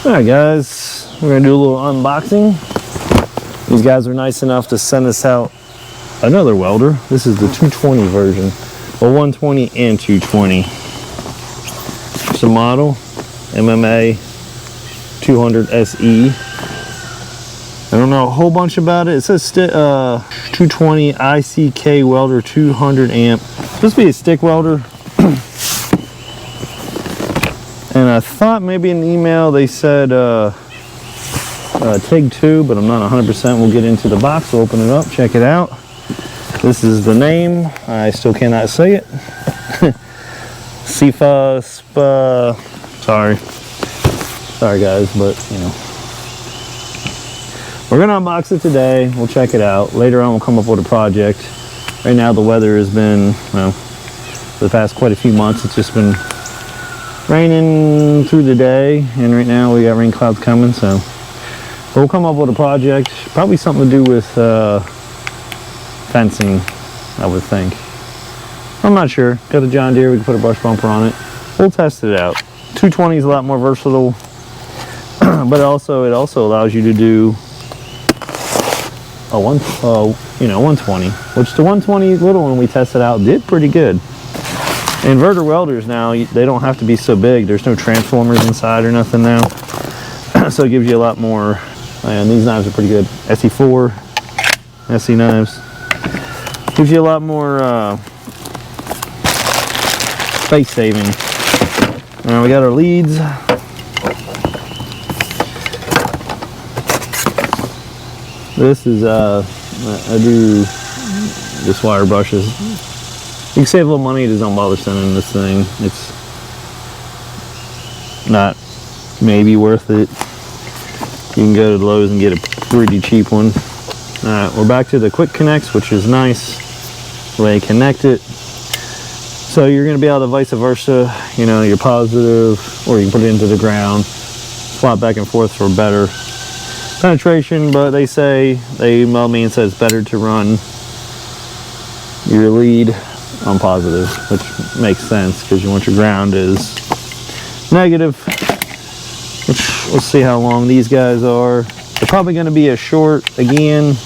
Alright guys, we're going to do a little unboxing. These guys are nice enough to send us out another welder. This is the 220 version. Well, 120 and 220. It's a model, MMA 200 SE. I don't know a whole bunch about it. It says 220 ICK welder, 200 amp. It's supposed to be a stick welder. And I thought maybe in the email they said TIG 2, but I'm not 100%. We'll get into the box, we'll open it up, check it out. This is the name. I still cannot say it. Sefaspe. Sorry guys, but you know. We're gonna unbox it today. We'll check it out. Later on we'll come up with a project. Right now the weather has been, well, for the past quite a few months, it's just been raining through the day, and right now we got rain clouds coming, so we'll come up with a project, probably something to do with fencing, I would think. I'm not sure. Got a John Deere, we can put a brush bumper on it. We'll test it out. 220 is a lot more versatile, but it also allows you to do a 120, which the 120 little one we tested out did pretty good. Inverter welders now, they don't have to be so big. There's no transformers inside or nothing now. So it gives you a lot more, and these knives are pretty good. SE4, SE knives. Gives you a lot more space saving. Now we got our leads. This is, I do just wire brushes. You can save a little money, just don't bother sending this thing. It's not maybe worth it. You can go to Lowe's and get a pretty cheap one. Alright, we're back to the quick connects, which is nice. The way you connect it. So you're going to be able to vice versa, you know, you're positive, or you can put it into the ground. Swap back and forth for better penetration, but they email me and says it's better to run your lead on positive, which makes sense because you want your ground is negative. Which, let's see how long these guys are. They're probably going to be a short again.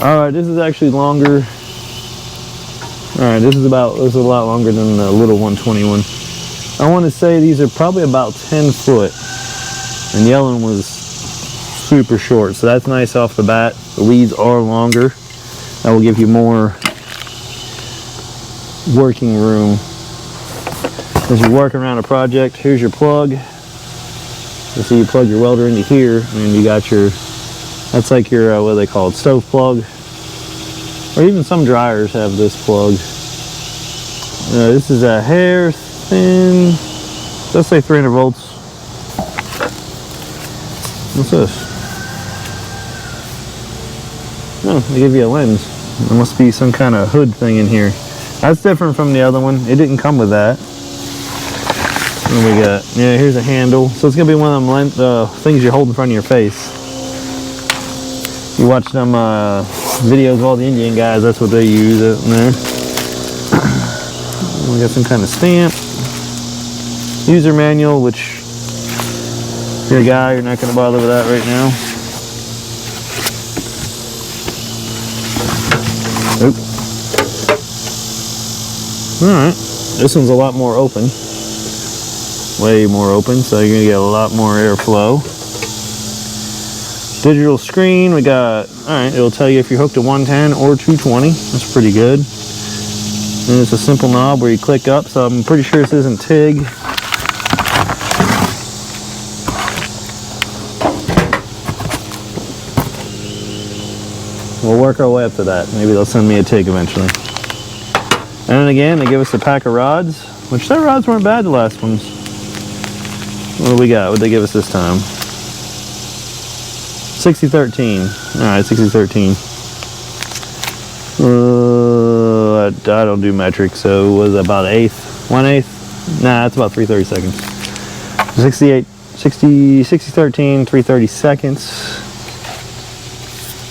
Alright, this is actually longer. Alright, this is a lot longer than the little 121. I want to say these are probably about 10 foot. And the other one was super short, so that's nice off the bat. The leads are longer. That will give you more working room as you work around a project. Here's your plug. You see, you plug your welder into here, and you got your, that's like your, what are they called, stove plug. Or even some dryers have this plug. This is a hair thin, let's say 300 volts. What's this? Oh, they give you a lens. There must be some kind of hood thing in here. That's different from the other one. It didn't come with that. What do we got? Yeah, here's a handle. So it's going to be one of them things you hold in front of your face. You watch them videos of all the Indian guys, that's what they use it in there. We got some kind of stamp. User manual, which if you're a guy, you're not going to bother with that right now. Oop. Alright, this one's a lot more open. Way more open, so you're going to get a lot more airflow. Digital screen, we got, alright, it'll tell you if you're hooked to 110 or 220. That's pretty good. And it's a simple knob where you click up, so I'm pretty sure this isn't TIG. We'll work our way up to that. Maybe they'll send me a TIG eventually. And then again, they give us a pack of rods, which their rods weren't bad the last ones. What do we got? What'd they give us this time? 6013. Alright, 6013. I don't do metric, so it was about 1/8. Nah, it's about 330 seconds. 6013, 330 seconds.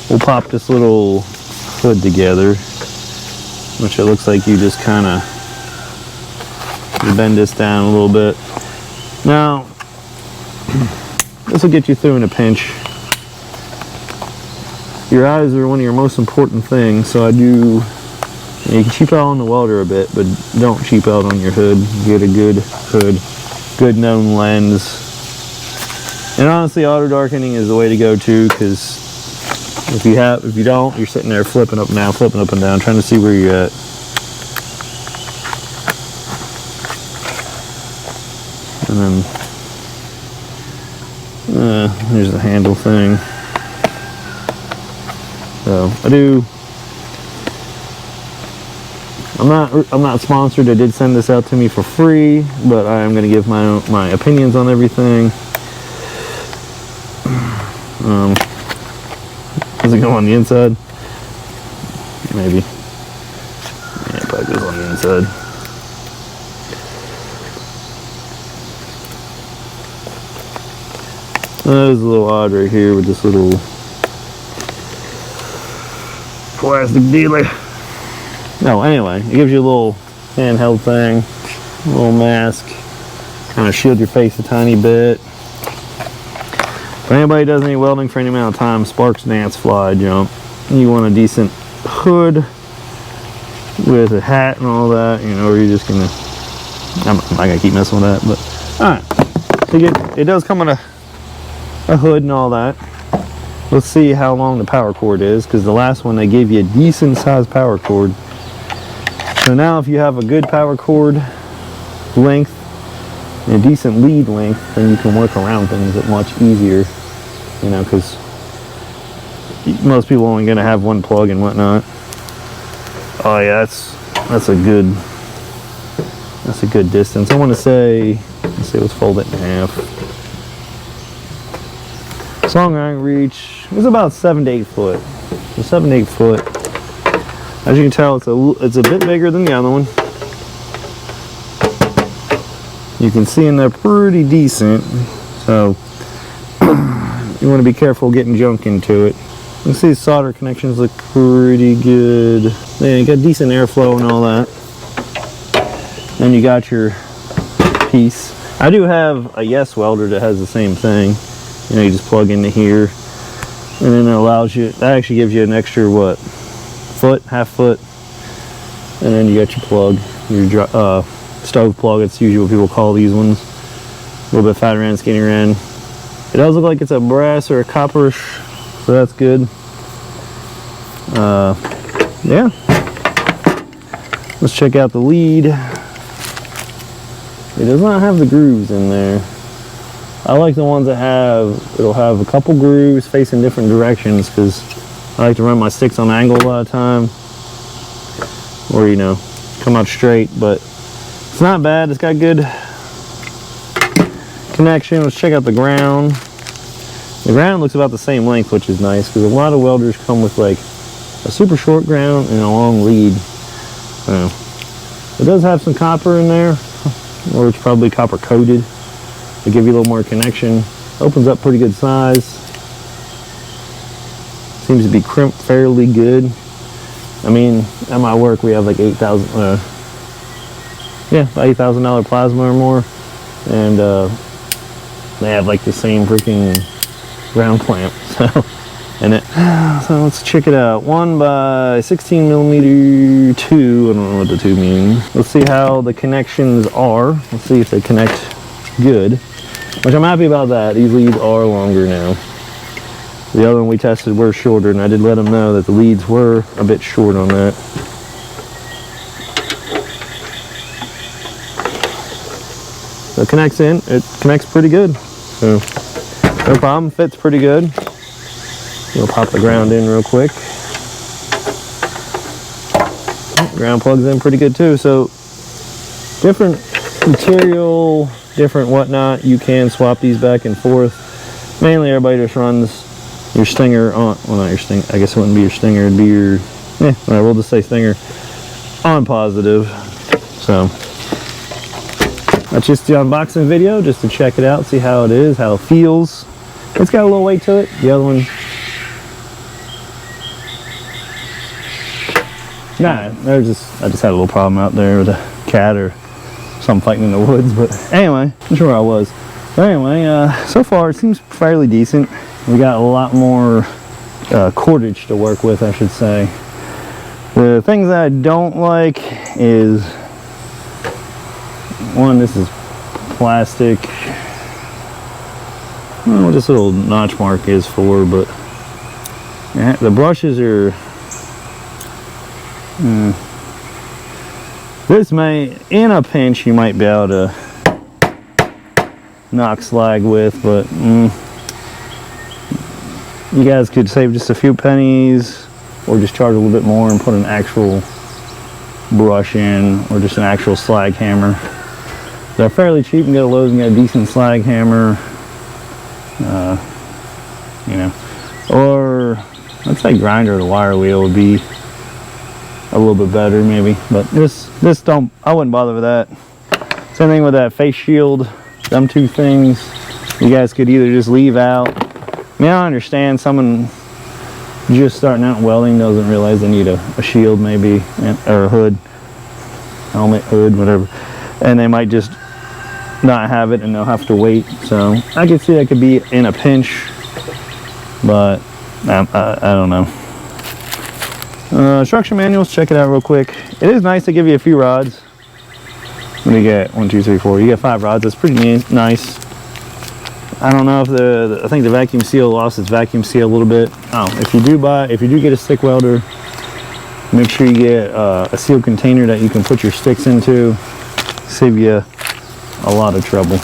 We'll pop this little hood together. which it looks like you just kind of bend this down a little bit. Now, this will get you through in a pinch. Your eyes are one of your most important things, so you can cheap out on the welder a bit, but don't cheap out on your hood. Get a good hood, good known lens. And honestly, auto darkening is the way to go too, because if you don't, you're sitting there flipping up and down, trying to see where you're at. And then here's the handle thing. So I'm not sponsored. They did send this out to me for free, but I am going to give my opinions on everything. Does it go on the inside? Maybe. Yeah, it probably goes on the inside. That was a little odd right here with this little plastic dealer. No, anyway, it gives you a little handheld thing, a little mask, kind of shield your face a tiny bit. If anybody does any welding for any amount of time, sparks, dance, fly, jump, you want a decent hood with a hat and all that, you know, or you're just gonna, I'm not gonna keep messing with that, but alright. So it does come with a hood and all that. Let's see how long the power cord is, because the last one they gave you a decent sized power cord. So now if you have a good power cord length and a decent lead length, then you can work around things much easier, you know, because most people are only going to have one plug and whatnot. Oh yeah, that's a good distance. I want to say, let's fold it in half. Long iron reach is about 7 to 8 foot. So 7 to 8 foot. As you can tell, it's a bit bigger than the other one. You can see in there pretty decent. So you want to be careful getting junk into it. You can see the solder connections look pretty good. Yeah, you got decent airflow and all that. Then you got your piece. I do have a Yes welder that has the same thing. You know, you just plug into here, and then it allows you, that actually gives you an extra, what, half foot, and then you got your plug, your stove plug. It's usually what people call these ones. A little bit fatter end, skinnier end. It does look like it's a brass or a copperish, so that's good. Yeah. Let's check out the lead. It does not have the grooves in there. I like the ones that it'll have a couple grooves facing different directions, because I like to run my sticks on angle a lot of time, or, you know, come out straight. But it's not bad. It's got good connection. Let's check out the ground. The ground looks about the same length, which is nice, because a lot of welders come with like a super short ground and a long lead. It does have some copper in there, or it's probably copper coated to give you a little more connection. Opens up pretty good size. Seems to be crimped fairly good. I mean, at my work we have like $8,000 plasma or more, and they have like the same freaking ground clamp. So let's check it out. 1 by 16 millimeter 2. I don't know what the 2 means. Let's see how the connections are. Let's see if they connect good. Which I'm happy about that. These leads are longer now. The other one we tested were shorter, and I did let them know that the leads were a bit short on that. So it connects in. It connects pretty good. So no problem. Fits pretty good. We'll pop the ground in real quick. Ground plugs in pretty good too. So different material, different whatnot. You can swap these back and forth. Mainly everybody just runs your Stinger on, well, not your Stinger, I guess it wouldn't be your Stinger, it'd be your, we'll just say Stinger on positive. So that's just the unboxing video, just to check it out, see how it is, how it feels. It's got a little weight to it. The other one Nah, I just had a little problem out there with a cat or something fighting in the woods. But anyway, I'm sure I was. But anyway, so far it seems fairly decent. We got a lot more cordage to work with, I should say. The things that I don't like is, one, this is plastic. I don't know what this little notch mark is for, but yeah, the brushes are this may, in a pinch, you might be able to knock slag with, but you guys could save just a few pennies or just charge a little bit more and put an actual brush in, or just an actual slag hammer. They're fairly cheap. You can get a Lowe's and get a decent slag hammer, you know, or I'd say grinder or the wire wheel would be a little bit better maybe, but this don't, I wouldn't bother with that. Same thing with that face shield. Them two things you guys could either just leave out. I mean, I understand someone just starting out in welding doesn't realize they need a shield maybe, or a hood, helmet, hood, whatever, and they might just not have it and they'll have to wait. So I could see that could be in a pinch, but I don't know. Instruction manuals, check it out real quick. It is nice to give you a few rods. What do you get? 1, 2, 3, 4. You get 5 rods. That's pretty nice. I don't know if I think the vacuum seal lost its vacuum seal a little bit. Oh, if you do get a stick welder, make sure you get a sealed container that you can put your sticks into. Save you a lot of trouble.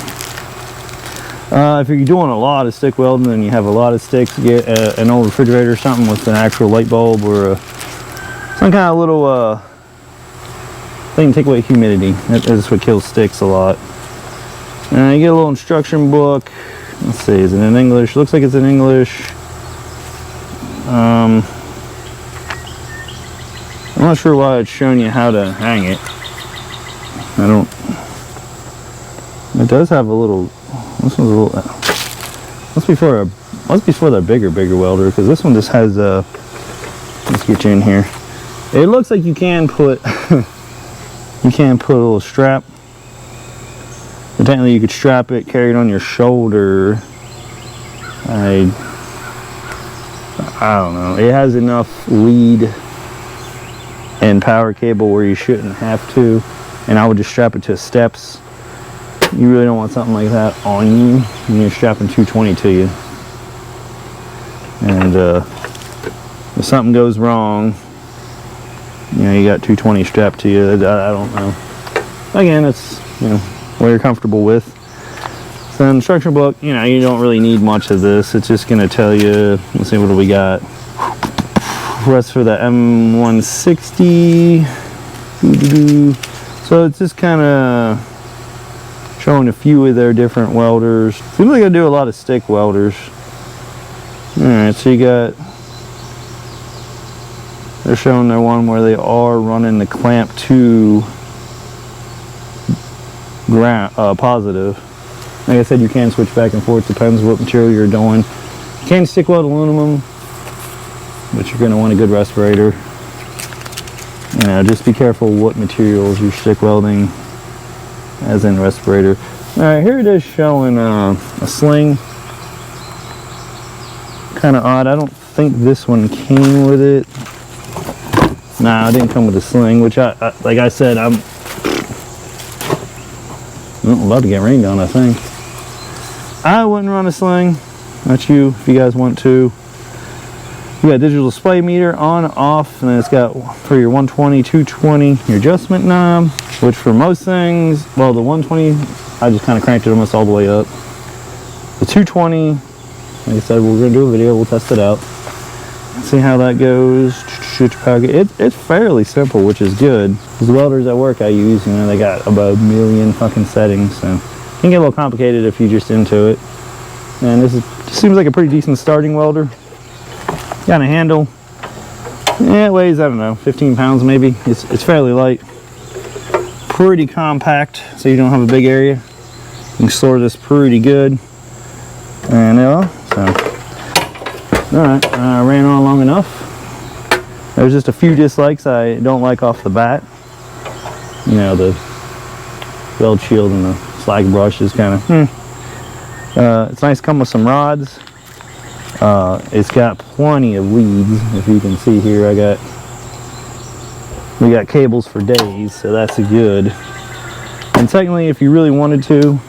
If you're doing a lot of stick welding and you have a lot of sticks, get an old refrigerator or something with an actual light bulb or some kind of little thing to take away humidity. That's what kills sticks a lot. You get a little instruction book. Let's see, is it in English? Looks like it's in English. I'm not sure why it's showing you how to hang it. It does have a little. This one's a little. Must be for the bigger welder, because this one just has a. Let's get you in here. It looks like you can put a little strap. Technically, you could strap it, carry it on your shoulder. I don't know. It has enough lead and power cable where you shouldn't have to, and I would just strap it to steps. You really don't want something like that on you when you're strapping 220 to you. And if something goes wrong, you know, you got 220 strapped to you. I don't know. Again, it's, you know, what you're comfortable with. So the instruction book, you know, you don't really need much of this. It's just going to tell you, let's see, what do we got? Rest for the M160. So it's just kind of showing a few of their different welders. Seems like they do a lot of stick welders. Alright, so you got, they're showing their one where they are running the clamp to ground, positive. Like I said, you can switch back and forth, depends what material you're doing. You can stick weld aluminum, but you're going to want a good respirator. You know, just be careful what materials you're stick welding, as in respirator. Alright, here it is showing a sling. Kind of odd. I don't think this one came with it. Nah, it didn't come with a sling, which I like I said, I'm about to get rained on, I think. I wouldn't run a sling. Not you, if you guys want to. You got a digital display meter on, off, and then it's got for your 120, 220, your adjustment knob, which for most things, well, the 120, I just kind of cranked it almost all the way up. The 220, like I said, we're going to do a video, we'll test it out. See how that goes. It's fairly simple, which is good. The welders at work I use, you know, they got about a million fucking settings, so it can get a little complicated if you're just into it. And this seems like a pretty decent starting welder. Got a handle. Yeah, it weighs, I don't know, 15 pounds maybe. It's fairly light. Pretty compact, so you don't have a big area. You can store this pretty good. And so, alright, ran on long enough. There's just a few dislikes I don't like off the bat. You know, the weld shield and the slag brush is kind of it's nice to come with some rods. It's got plenty of leads. If you can see here, we got cables for days, so that's good. And technically, if you really wanted to,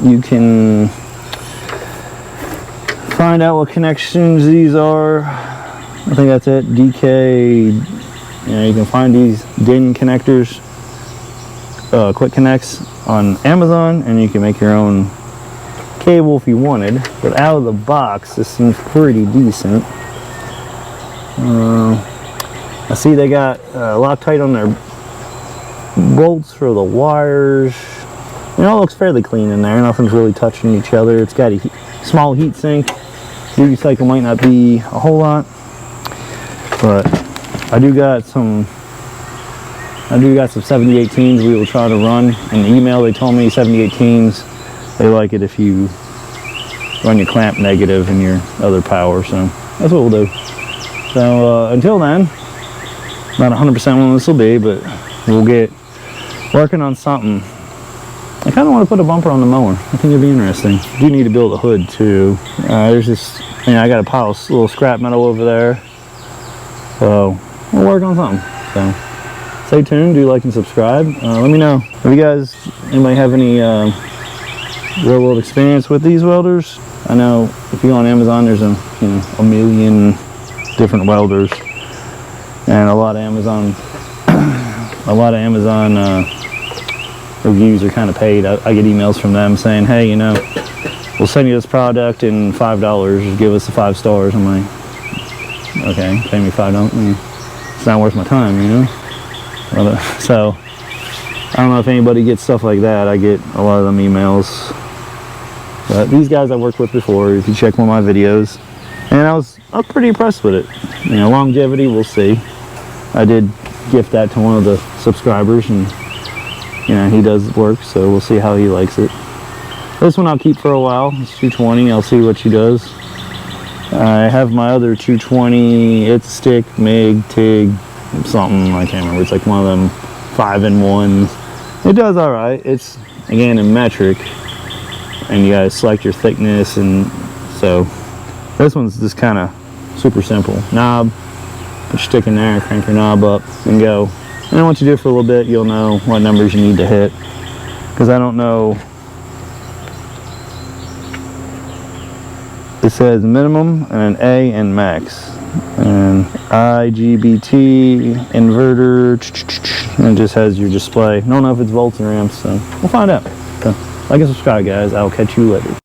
you can find out what connections these are. I think that's it. DK. You know, you can find these DIN connectors, quick connects on Amazon, and you can make your own cable if you wanted. But out of the box, this seems pretty decent. I see they got Loctite on their bolts for the wires. It all looks fairly clean in there. Nothing's really touching each other. It's got a small heat sink. Duty cycle might not be a whole lot, but I do got some 7018s we will try to run. In the email they told me 7018s, they like it if you run your clamp negative in your other power, so that's what we'll do. So until then, not 100% when this will be, but we'll get working on something. I kind of want to put a bumper on the mower. I think it'd be interesting. I do need to build a hood too. There's this, you know, I got a pile of little scrap metal over there. So we'll work on something. So stay tuned, do like and subscribe. Let me know if you guys, anybody have any real world experience with these welders. I know if you go on Amazon, there's a million different welders, and a lot of Amazon reviews are kind of paid. I get emails from them saying, hey, you know, we'll send you this product in $5, just give us the 5 stars. I'm like, okay, pay me $5. It's not worth my time, you know. So I don't know if anybody gets stuff like that. I get a lot of them emails, but these guys I worked with before, if you check one of my videos, and I was pretty impressed with it. You know, longevity, we'll see. I did gift that to one of the subscribers, and you know, he does work, so we'll see how he likes it. This one I'll keep for a while. It's 220. I'll see what she does. I have my other 220. It's stick, MIG, TIG, something. I can't remember. It's like one of them 5-in-1s. It does all right. It's, again, in metric, and you gotta select your thickness, and so this one's just kind of super simple. Knob, put your stick in there, crank your knob up, and go. And then once you do it for a little bit, you'll know what numbers you need to hit. Because I don't know. It says minimum and an A and max. And IGBT, inverter, and it just has your display. I don't know if it's volts or amps, so we'll find out. So, like and subscribe, guys. I'll catch you later.